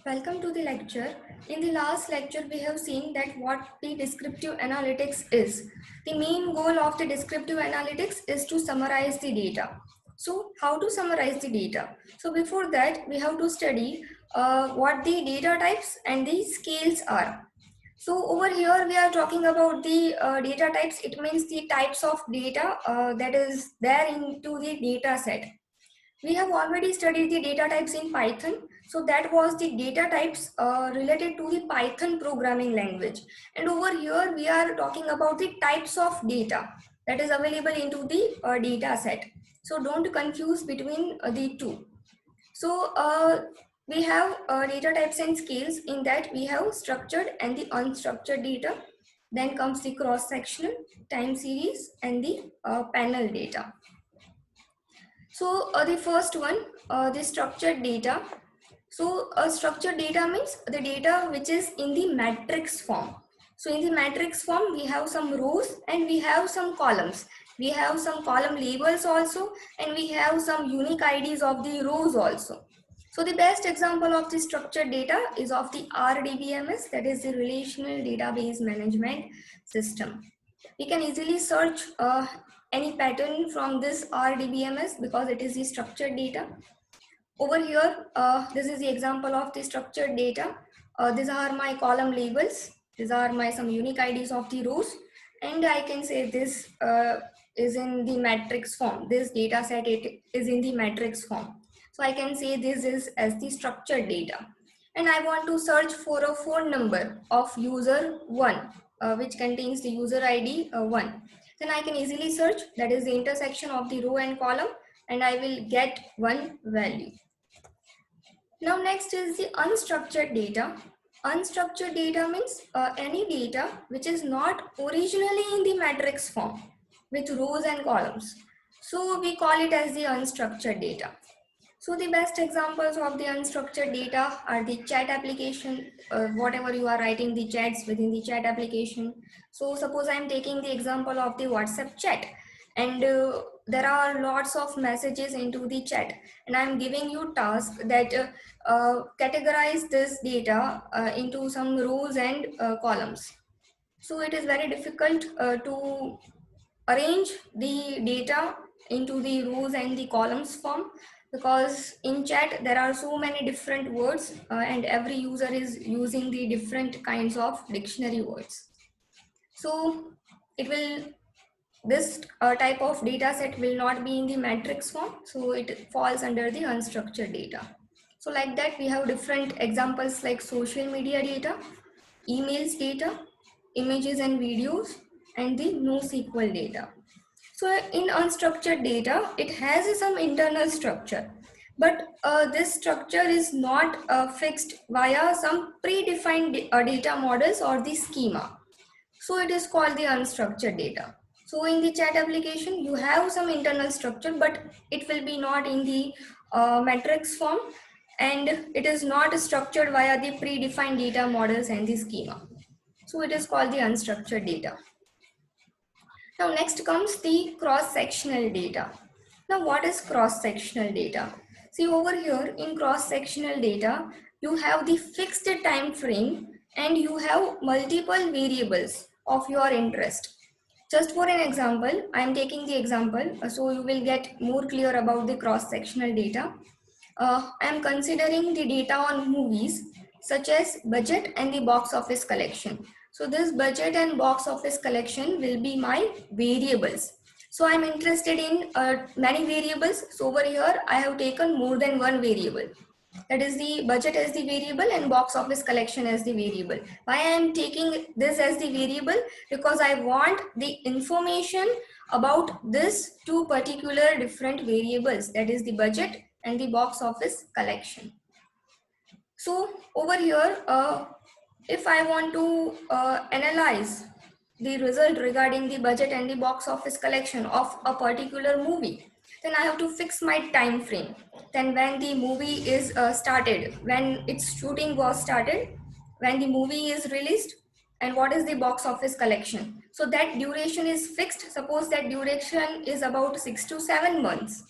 Welcome to the lecture. In the last lecture, we have seen that what the descriptive analytics is. The main goal of the descriptive analytics is to summarize the data. So how to summarize the data? So before that, we have to study what the data types and the scales are. So over here, we are talking about the data types. It means the types of data that is there into the data set. We have already studied the data types in Python. So that was the data types related to the Python programming language. And over here, we are talking about the types of data that is available into the data set. So don't confuse between the two. So we have data types and scales. In that we have structured and the unstructured data. Then comes the cross-sectional, time series, and the panel data. So the first one, the structured data. So structured data means the data which is in the matrix form. So in the matrix form, we have some rows and we have some columns. We have some column labels also, and we have some unique IDs of the rows also. So the best example of the structured data is of the RDBMS, that is the Relational Database Management System. We can easily search any pattern from this RDBMS because it is the structured data. Over here, this is the example of the structured data. These are my column labels. These are my some unique IDs of the rows. And I can say this is in the matrix form. This data set it is in the matrix form. So I can say this is as the structured data. And I want to search for a phone number of user 1, which contains the user ID 1. Then I can easily search, that is the intersection of the row and column, and I will get one value. Now next is the unstructured data. Unstructured data means any data which is not originally in the matrix form with rows and columns. So we call it as the unstructured data. So the best examples of the unstructured data are the chat application, whatever you are writing the chats within the chat application. So suppose I am taking the example of the WhatsApp chat, and there are lots of messages into the chat, and I am giving you task that categorize this data into some rows and columns. So it is very difficult to arrange the data into the rows and the columns form, because in chat there are so many different words and every user is using the different kinds of dictionary words. So it will, this type of data set will not be in the matrix form, so it falls under the unstructured data. So like that we have different examples like social media data, emails data, images and videos, and the NoSQL data. So in unstructured data, it has some internal structure, but this structure is not fixed via some predefined data models or the schema. So it is called the unstructured data. So in the chat application, you have some internal structure, but it will be not in the matrix form, and it is not structured via the predefined data models and the schema. So it is called the unstructured data. Now next comes the cross-sectional data. Now what is cross-sectional data? See over here in cross-sectional data, you have the fixed time frame and you have multiple variables of your interest. Just for an example, I am taking the example so you will get more clear about the cross-sectional data. I am considering the data on movies such as budget and the box office collection. So this budget and box office collection will be my variables. So I'm interested in many variables. So over here, I have taken more than one variable. That is the budget as the variable and box office collection as the variable. Why I am taking this as the variable? Because I want the information about this two particular different variables, that is the budget and the box office collection. So over here, if I want to analyze the result regarding the budget and the box office collection of a particular movie, then I have to fix my time frame. Then when the movie is started, when its shooting was started, when the movie is released, and what is the box office collection. So that duration is fixed. Suppose that duration is about 6 to 7 months.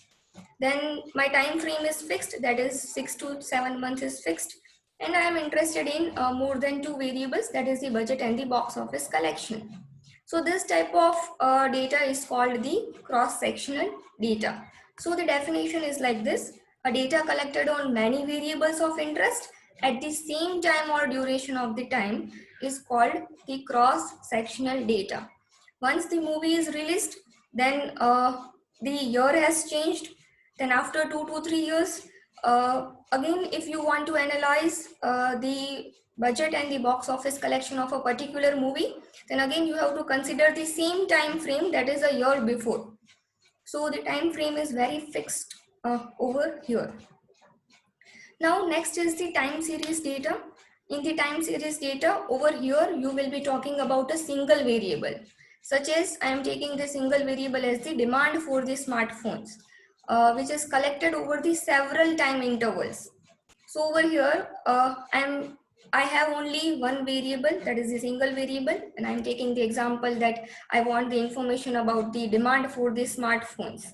Then my time frame is fixed, that is 6 to 7 months is fixed. and I am interested in more than two variables, that is the budget and the box office collection. So this type of data is called the cross-sectional data. So the definition is like this: a data collected on many variables of interest at the same time or duration of the time is called the cross-sectional data. Once the movie is released, then the year has changed. Then after 2 to 3 years, again, if you want to analyze the budget and the box office collection of a particular movie, then again you have to consider the same time frame, that is a year before. So the time frame is very fixed over here. Now next is the time series data. In the time series data, over here you will be talking about a single variable, such as I am taking the single variable as the demand for the smartphones, which is collected over the several time intervals. So over here I have only one variable, that is a single variable, and I'm taking the example that I want the information about the demand for the smartphones.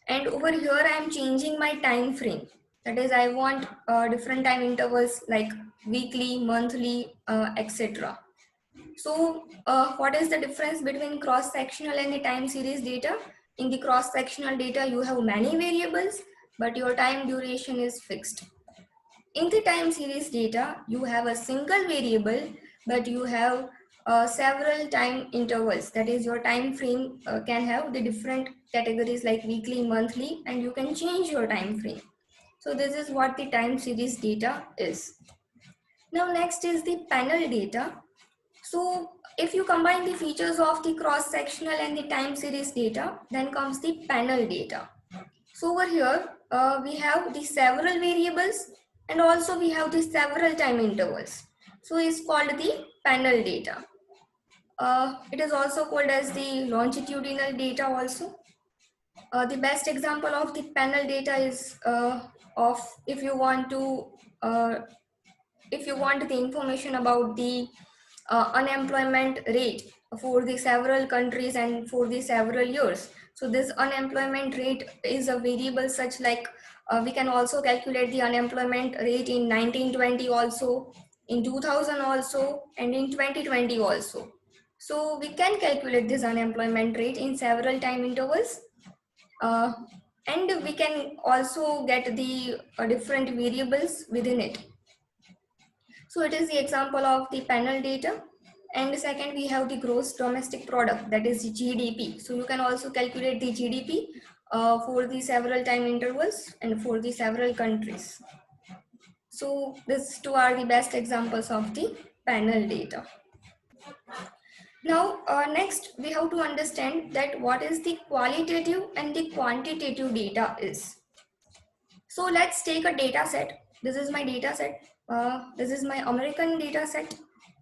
And over here I am changing my time frame, that is I want different time intervals like weekly, monthly, etc. So what is the difference between cross-sectional and the time series data? In the cross-sectional data you have many variables, but your time duration is fixed. In the time series data, you have a single variable, but you have several time intervals. That is, your time frame can have the different categories like weekly, monthly, and you can change your time frame. So this is what the time series data is. Now next is the panel data. So if you combine the features of the cross-sectional and the time series data, then comes the panel data. So over here, we have the several variables, and also we have the several time intervals. So it's called the panel data. It is also called as the longitudinal data also. The best example of the panel data is of uh, if you want the information about the unemployment rate for the several countries and for the several years. So this unemployment rate is a variable such like we can also calculate the unemployment rate in 1920 also, in 2000 also, and in 2020 also. So we can calculate this unemployment rate in several time intervals, uh, and we can also get the different variables within it. So it is the example of the panel data. And second, we have the gross domestic product, that is GDP. So you can also calculate the GDP for the several time intervals and for the several countries. So these two are the best examples of the panel data. Now, next we have to understand that what is the qualitative and the quantitative data is. So let's take a data set. This is my data set. This is my American data set.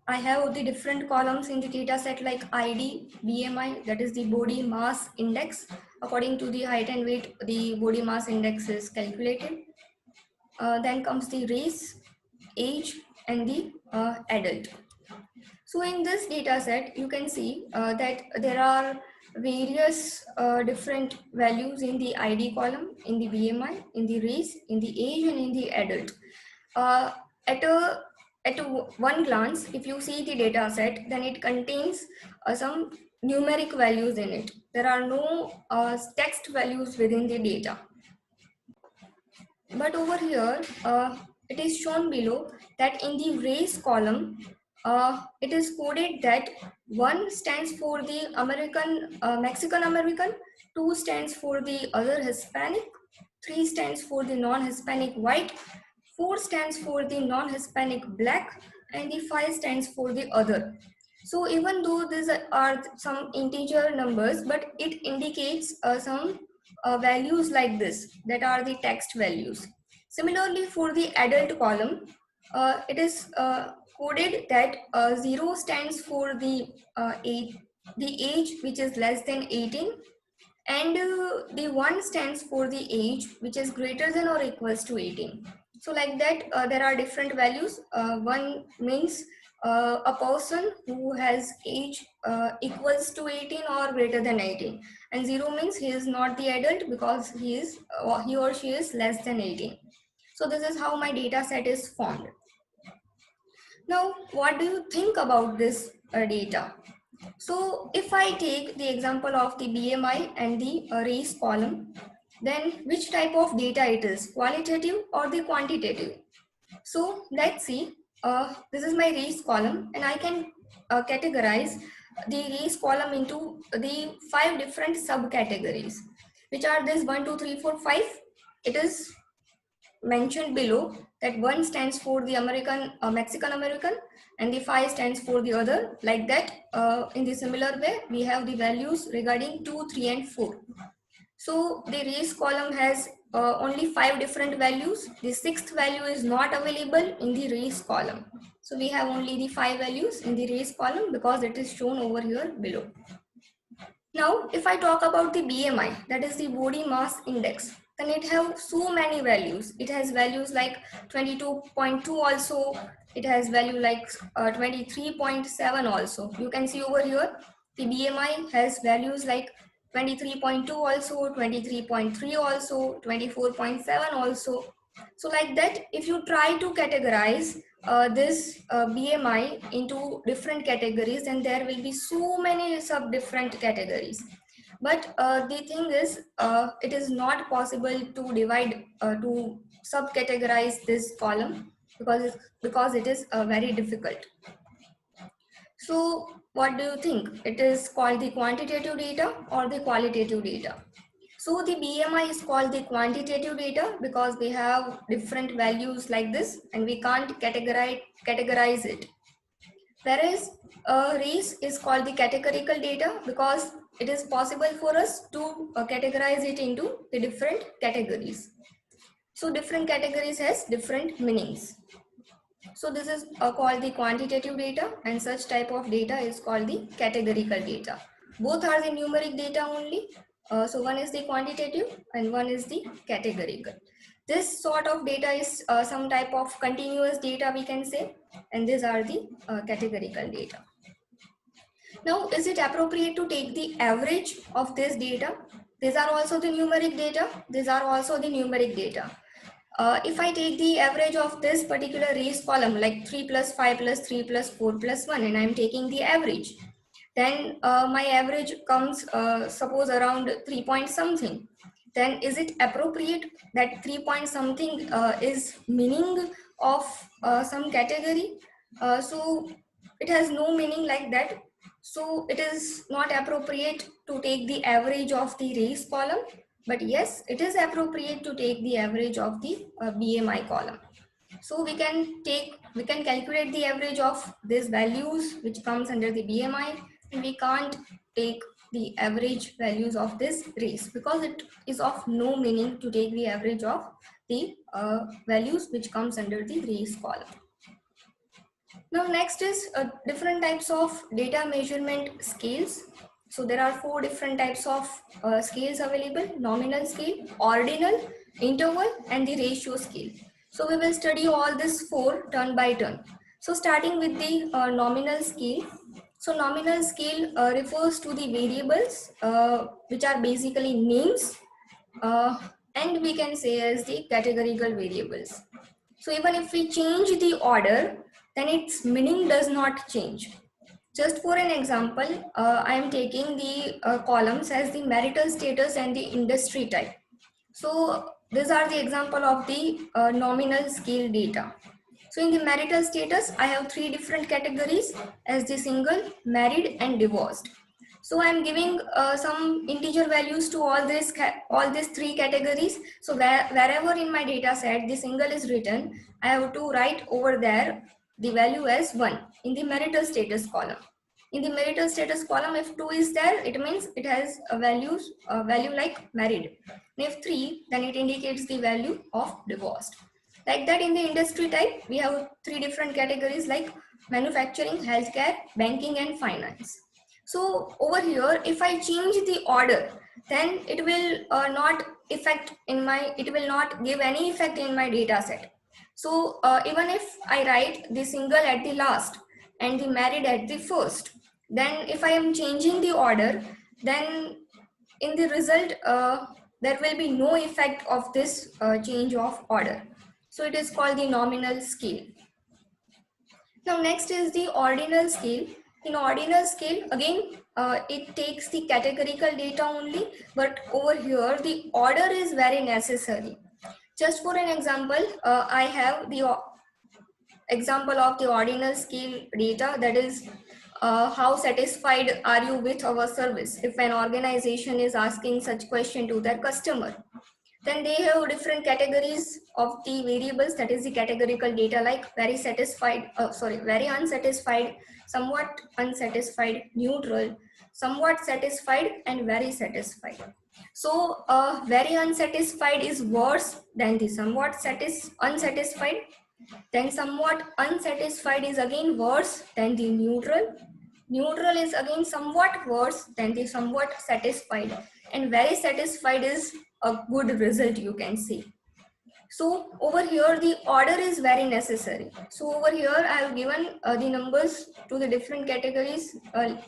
I have the different columns in the data set like ID, BMI, that is the body mass index. According to the height and weight, the body mass index is calculated. Then comes the race, age, and the adult. So in this data set, you can see that there are various different values in the ID column, in the BMI, in the race, in the age, and in the adult. Uh, at a one glance, if you see the data set, then it contains some numeric values in it. There are no text values within the data. But over here, it is shown below that in the race column, it is coded that 1 stands for the Mexican American, 2 stands for the other Hispanic, 3 stands for the non-Hispanic white, 4 stands for the non-Hispanic black, and the 5 stands for the other. So even though these are some integer numbers, but it indicates some values like this, that are the text values. Similarly, for the adult column, it is coded that 0 stands for the age which is less than 18, and the 1 stands for the age which is greater than or equals to 18. So like that, there are different values. 1 means a person who has age equals to 18 or greater than 18, and 0 means he is not the adult because he or she is less than 18. So this is how my data set is formed. Now, what do you think about this data? So if I take the example of the BMI and the race column, then which type of data it is, qualitative or the quantitative? So let's see, this is my race column and I can categorize the race column into the 5 different subcategories, which are this 1, 2, 3, 4, 5. It is mentioned below that 1 stands for the Mexican American, and the 5 stands for the other. Like that, in the similar way, we have the values regarding 2, 3, and 4. So the race column has only 5 different values. The 6th value is not available in the race column. So we have only the 5 values in the race column because it is shown over here below. Now, if I talk about the BMI, that is the body mass index, then it has so many values. It has values like 22.2 also. It has value like 23.7 also. You can see over here, the BMI has values like 23.2 also, 23.3 also, 24.7 also. So like that, if you try to categorize this BMI into different categories, then there will be so many sub different categories. But the thing is, it is not possible to divide to subcategorize this column because it is very difficult. So what do you think? It is called the quantitative data or the qualitative data? So the BMI is called the quantitative data because we have different values like this and we can't categorize it. Whereas race is called the categorical data because it is possible for us to categorize it into the different categories. So different categories has different meanings. So this is called the quantitative data, and such type of data is called the categorical data. Both are the numeric data only. So one is the quantitative and one is the categorical. This sort of data is some type of continuous data we can say, and these are the categorical data. Now, is it appropriate to take the average of this data? These are also the numeric data. These are also the numeric data. If I take the average of this particular race column, like 3 plus 5 plus 3 plus 4 plus 1, and I'm taking the average, then my average comes, suppose around 3 point something. Then is it appropriate that 3 point something is meaning of some category? So it has no meaning like that. So it is not appropriate to take the average of the race column, but yes, it is appropriate to take the average of the BMI column. So we can calculate the average of these values which comes under the BMI, and we can't take the average values of this race because it is of no meaning to take the average of the values which comes under the race column. Now next is different types of data measurement scales. So there are 4 different types of scales available: nominal scale, ordinal, interval, and the ratio scale. So we will study all these 4 turn by turn. So starting with the nominal scale. So nominal scale refers to the variables which are basically names, and we can say as the categorical variables. So even if we change the order, then its meaning does not change. Just for an example, I am taking the columns as the marital status and the industry type. So these are the example of the nominal scale data. So in the marital status, I have 3 different categories as the single, married, and divorced. So I am giving some integer values to all these 3 categories. So wherever in my data set the single is written, I have to write over there the value as 1 in the marital status column. In the marital status column, if 2 is there, it means it has a value like married. And if 3, then it indicates the value of divorced. Like that, in the industry type, we have 3 different categories like manufacturing, healthcare, banking, and finance. So over here, if I change the order, then it will it will not give any effect in my data set. So even if I write the single at the last and the married at the first, then if I am changing the order, then in the result, there will be no effect of this change of order. So it is called the nominal scale. Now next is the ordinal scale. In ordinal scale, again, it takes the categorical data only, but over here the order is very necessary. Just for an example, I have the example of the ordinal scale data, that is how satisfied are you with our service. If an organization is asking such question to their customer, then they have different categories of the variables, that is the categorical data, like very satisfied, very unsatisfied, somewhat unsatisfied, neutral, somewhat satisfied, and very satisfied. So very unsatisfied is worse than the somewhat unsatisfied. Then somewhat unsatisfied is again worse than the neutral. Neutral is again somewhat worse than the somewhat satisfied. And very satisfied is a good result, you can say. So over here the order is very necessary. So over here I have given the numbers to the different categories,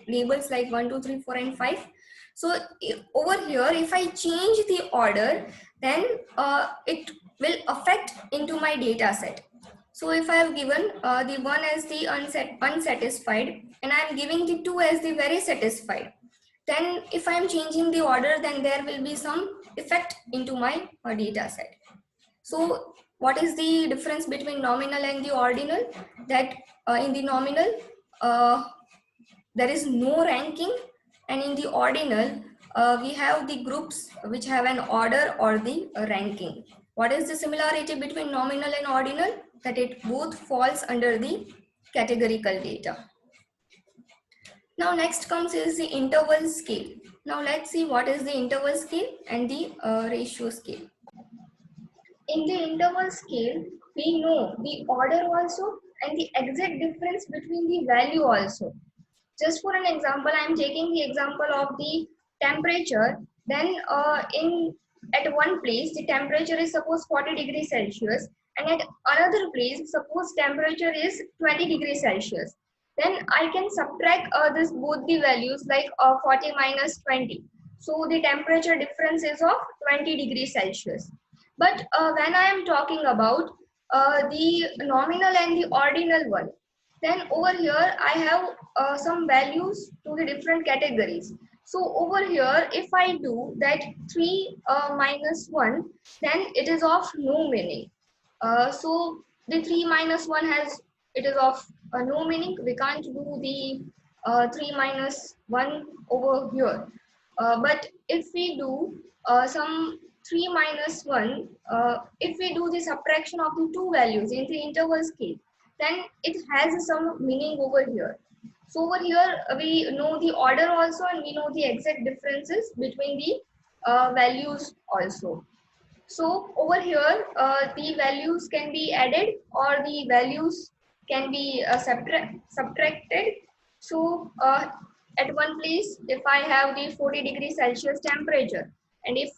labels like 1, 2, 3, 4, and 5. So over here if I change the order, then it will affect into my data set. So if I have given the 1 as the unsatisfied and I am giving the 2 as the very satisfied, then if I am changing the order, then there will be some effect into my data set. So what is the difference between nominal and the ordinal? That in the nominal, there is no ranking, and in the ordinal, we have the groups which have an order or the ranking. What is the similarity between nominal and ordinal? That it both falls under the categorical data. Now next comes is the interval scale. Now let's see what is the interval scale and the ratio scale. In the interval scale, we know the order also and the exact difference between the value also. Just for an example, I am taking the example of the temperature. Then at one place, the temperature is suppose 40 degrees Celsius, and at another place, suppose temperature is 20 degrees Celsius. Then I can subtract this both the values, like 40 minus 20. So the temperature difference is of 20 degrees Celsius. But when I am talking about the nominal and the ordinal one, then over here I have some values to the different categories. So over here, if I do that 3 minus 1, then it is of no meaning. So the 3 minus 1 it is of no meaning. We can't do the 3 minus 1 over here. But if we do some 3 minus 1, if we do the subtraction of the two values in the interval scale, then it has some meaning over here. So over here we know the order also, and we know the exact differences between the values also. So over here the values can be added or the values can be subtracted. So at one place, if I have the 40 degrees Celsius temperature, and if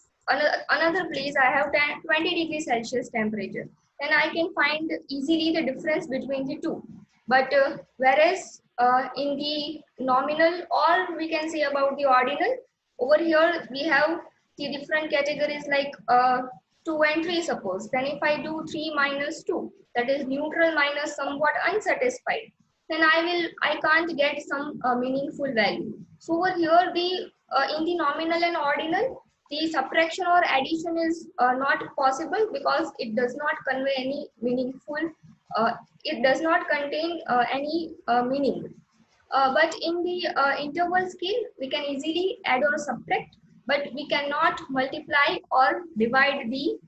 another place I have 20 degrees Celsius temperature, then I can find easily the difference between the two. But whereas in the nominal, or we can say about the ordinal, over here we have the different categories like 2 and 3 suppose. Then if I do 3 minus 2, that is neutral minus somewhat unsatisfied, then I can't get some meaningful value. So over here the in the nominal and ordinal, the subtraction or addition is not possible because it does not convey any meaningful, it does not contain any meaning. But in the interval scale, we can easily add or subtract, but we cannot multiply or divide the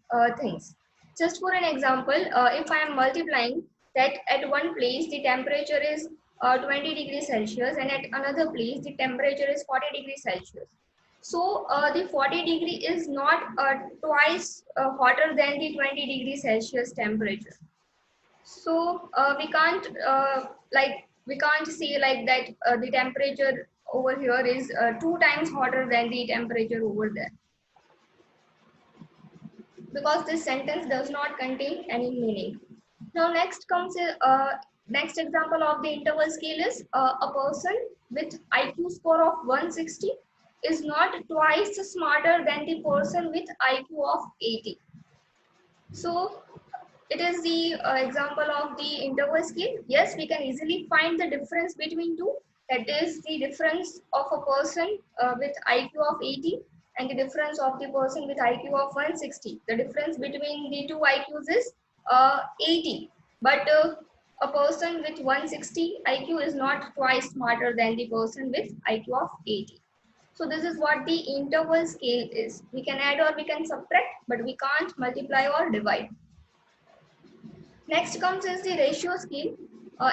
things. Just for an example, if I am multiplying that at one place the temperature is 20 degrees Celsius and at another place the temperature is 40 degrees Celsius. So the 40 degree is not twice hotter than the 20 degrees Celsius temperature. So we can't say like that the temperature over here is 2 times hotter than the temperature over there, because this sentence does not contain any meaning. Now next comes next example of the interval scale is a person with IQ score of 160 is not twice smarter than the person with IQ of 80. So it is the example of the interval scale. Yes, we can easily find the difference between two. That is the difference of a person with IQ of 80 and the difference of the person with IQ of 160. The difference between the two IQs is 80. But a person with 160 IQ is not twice smarter than the person with IQ of 80. So this is what the interval scale is. We can add or we can subtract, but we can't multiply or divide. Next comes is the ratio scale.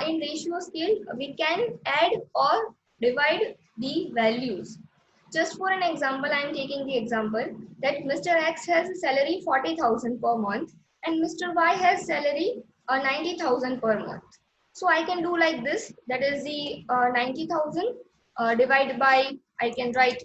In ratio scale, we can add or divide the values. Just for an example, I am taking the example that Mr. X has a salary 40,000 per month and Mr. Y has salary 90,000 per month. So I can do like this, that is the 90,000 divided by, I can write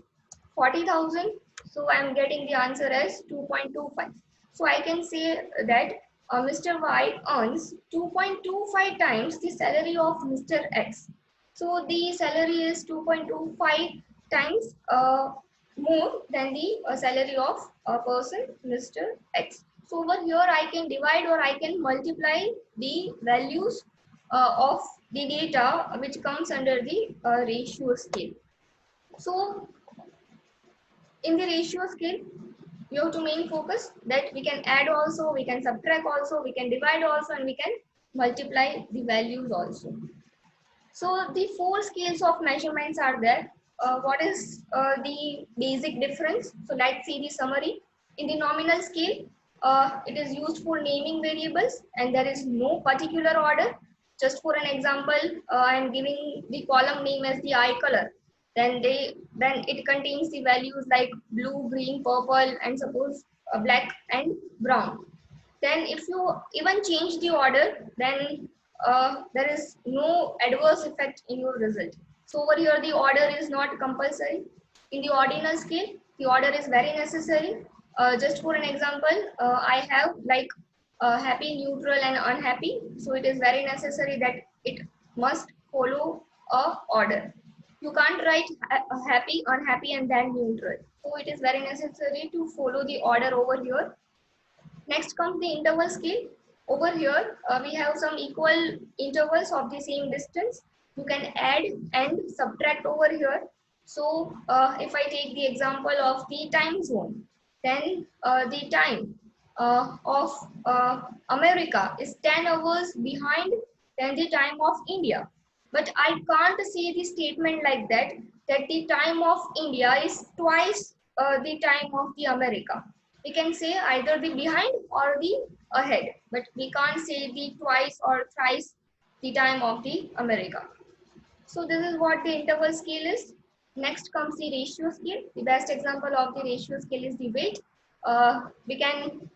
40,000. So I am getting the answer as 2.25. So I can say that Mr. Y earns 2.25 times the salary of Mr. X. So the salary is 2.25 times more than the salary of a person, Mr. X. So over here I can divide or I can multiply the values of the data which comes under the ratio scale. So in the ratio scale, you have to main focus that we can add also, we can subtract also, we can divide also, and we can multiply the values also. So the four scales of measurements are there. What is the basic difference? So let's see the summary. In the nominal scale, it is used for naming variables and there is no particular order. Just for an example, I am giving the column name as the eye color. Then it contains the values like blue, green, purple, and suppose black and brown. Then if you even change the order, then there is no adverse effect in your result. So over here, the order is not compulsory. In the ordinal scale, the order is very necessary. Just for an example, I have like happy, neutral, and unhappy. So it is very necessary that it must follow a order. You can't write happy, unhappy, and then neutral. So it is very necessary to follow the order over here. Next comes the interval scale. Over here, we have some equal intervals of the same distance. You can add and subtract over here. So if I take the example of the time zone, then the time of America is 10 hours behind than the time of India. But I can't say the statement like that, that the time of India is twice the time of the America. We can say either the behind or the ahead, but we can't say the twice or thrice the time of the America. So this is what the interval scale is. Next comes the ratio scale. The best example of the ratio scale is the weight. We can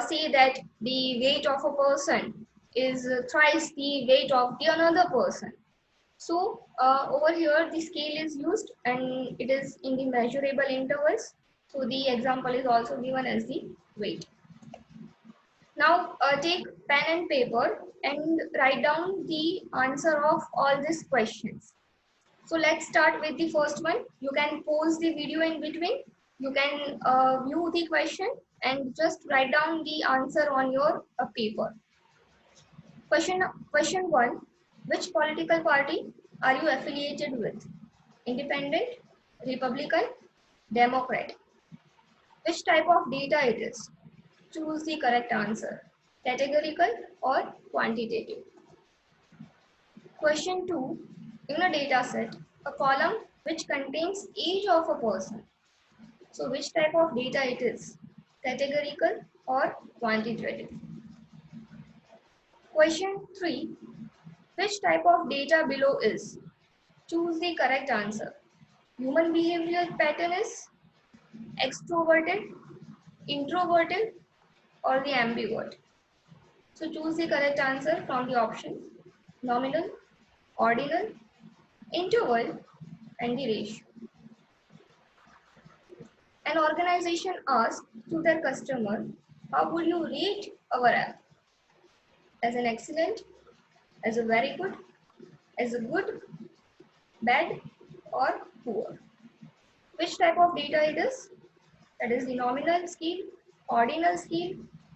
say that the weight of a person is thrice the weight of the another person. So over here the scale is used and it is in the measurable intervals. So the example is also given as the weight. Now take pen and paper and write down the answer of all these questions. So let's start with the first one. You can pause the video in between. You can view the question and just write down the answer on your paper. Question 1. Which political party are you affiliated with? Independent, Republican, Democrat. Which type of data it is? Choose the correct answer. Categorical or quantitative. Question 2. In a data set, a column which contains age of a person. So which type of data it is? Categorical or quantitative. Question 3. Which type of data below is? Choose the correct answer. Human behavior pattern is extroverted, introverted, or the ambivert. So choose the correct answer from the options: nominal, ordinal, interval, and the ratio. An organization asks to their customer, how would you rate our app? As an excellent, as a very good, as a good, bad, or poor. Which type of data it is? That is the nominal scale, ordinal scale,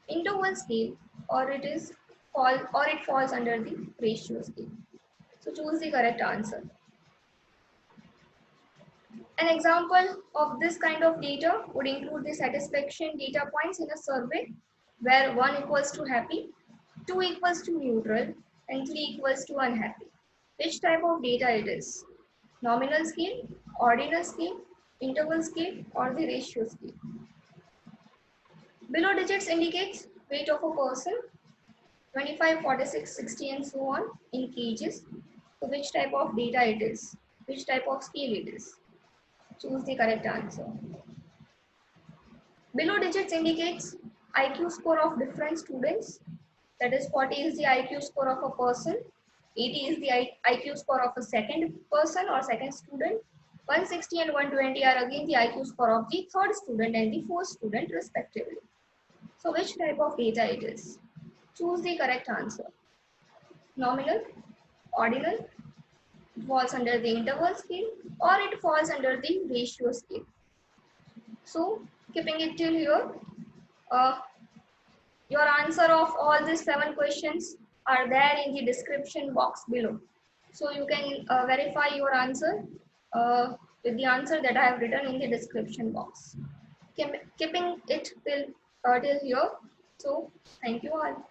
interval scale, or it falls under the ratio scale. So choose the correct answer. An example of this kind of data would include the satisfaction data points in a survey where 1 equals to happy, 2 equals to neutral, and 3 equals to unhappy. Which type of data it is? Nominal scale, ordinal scale, interval scale, or the ratio scale? Below digits indicates weight of a person, 25, 46, 60, and so on in kgs. So which type of data it is? Which type of scale it is? Choose the correct answer. Below digits indicates IQ score of different students. That is 40 is the IQ score of a person, 80 is the IQ score of a second person or second student, 160 and 120 are again the IQ score of the third student and the fourth student respectively. So which type of data it is? Choose the correct answer. Nominal, ordinal, it falls under the interval scale, or it falls under the ratio scale. So keeping it till here, uh, your answer of all these 7 questions are there in the description box below. So you can verify your answer with the answer that I have written in the description box. Keeping it till here. So thank you all.